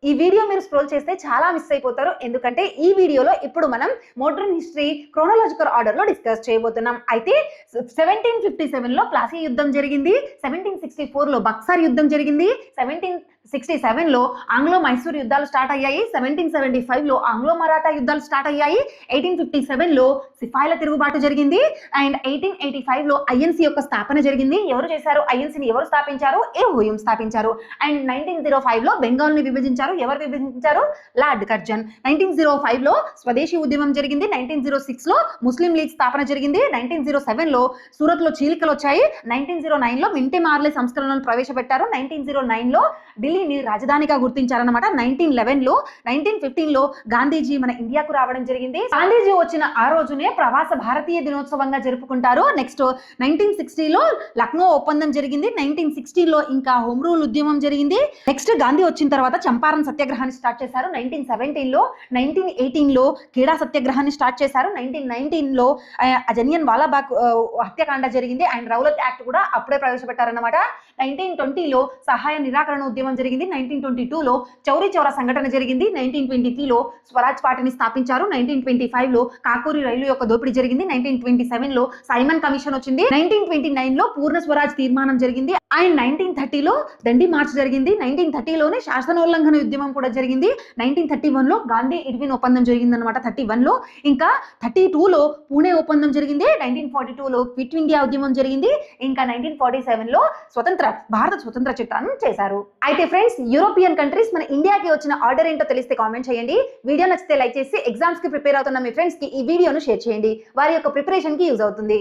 ఈ వీడియో మీరు స్క్రోల్ చేస్తే చాలా మిస్ అయిపోతారు. ఎందుకంటే ఈ వీడియోలో ఇప్పుడు మనం మోడర్న్ హిస్టరీ క్రోనాలజికల్ ఆర్డర్ లో డిస్కస్ చేయబోతున్నాం. అయితే 1757 లో ప్లాసీ యుద్ధం జరిగింది, 1764 లో బక్సార్ యుద్ధం జరిగింది, 1767 లో ఆంగ్లో మైసూర్ యుద్ధాలు స్టార్ట్ అయ్యాయి, 1775 లో ఆంగ్లో మరాఠా యుద్ధాలు స్టార్ట్ అయ్యాయి, 1857 లో సిపాయిల తిరుగుబాటు జరిగింది అండ్ 1885 లో ఐఎన్సీ యొక్క స్థాపన జరిగింది. ఎవరు చేశారు? ఐఎన్సీని ఎవరు స్థాపించారు? హుయూమ్ స్థాపించారు. అండ్ 1905 లో బెంగాల్ ని విభజించారు. ఎవరు విభజించారు? Lord Curzon. 1905 లో స్వదేశీ ఉద్యమం జరిగింది. 1906 లో ముస్లిం లీగ్ స్థాపన జరిగింది. 1907 లో సూరత్ లో చీలికలు వచ్చాయి. 1909 లో మింటే మార్లే సంస్కరణలు ప్రవేశపెట్టారు. 1909 లో ఢిల్లీని రాజధానిగా గుర్తించారన్నమాట. 1911 లో 1915 లో గాంధీజీ మన ఇండియాకు రావడం జరిగింది. గాంధీజీ వచ్చిన ఆ రోజునే ప్రవాస భారతీయ దినోత్సవంగా జరుపుకుంటారు. నెక్స్ట్ 1960 లో లక్నో ఒప్పందం జరిగింది. 1916 లో ఇంకా హోమ్ రూల్ ఉద్యమం జరిగింది. నెక్స్ట్ గాంధీ వచ్చిన తర్వాత చంపారన్ సత్యాగ్రహాన్ని స్టార్ట్ చేశారు. 1917 లో 1918 లో ఖేడా సత్యాగ్రహాన్ని స్టార్ట్ చేశారు. 1919 లో జలియన్ వాలాబాగ్ హత్యాకాండ జరిగింది అండ్ రౌలత్ యాక్ట్ కూడా అప్పుడే ప్రవేశపెట్టారన్నమాట. 1920 లో సహాయ నిరాకరణ ఉద్యమం జరిగింది. 1922 లో చౌరీ చౌరా సంఘటన జరిగింది. 1923 లో స్వరాజ్ పార్టీని స్థాపించారు. 1925 లో కాకూరి రైలు యొక్క దోపిడీ జరిగింది. 1927 లో సైమన్ కమిషన్ వచ్చింది. 1929 లో పూర్ణ స్వరాజ్ తీర్మానం జరిగింది అండ్ 1930 లో దండి మార్చ్ జరిగింది. 1930 లోనే శాసనోల్లంఘన ఉద్యమం కూడా జరిగింది. 1931 లో గాంధీ ఇర్విన్ ఒప్పందం జరిగింది అనమాట. 31 లో ఇంకా 32 లో పూణే ఒప్పందం జరిగింది. 1942 లో క్విట్ ఇండియా ఉద్యమం జరిగింది. ఇంకా 1947 లో భారత స్వతంత్ర చట్టాన్ని చేశారు. అయితే ఫ్రెండ్స్, యూరోపియన్ కంట్రీస్ మన ఇండియాకి వచ్చిన ఆర్డర్ ఏంటో తెలిస్తే కామెంట్ చేయండి. వీడియో నచ్చితే లైక్ చేసి ఎగ్జామ్స్ కి ప్రిపేర్ అవుతున్న మీ ఫ్రెండ్స్ కి ఈ వీడియోను షేర్ చేయండి. వారి యొక్క ప్రిపరేషన్ కి యూజ్ అవుతుంది.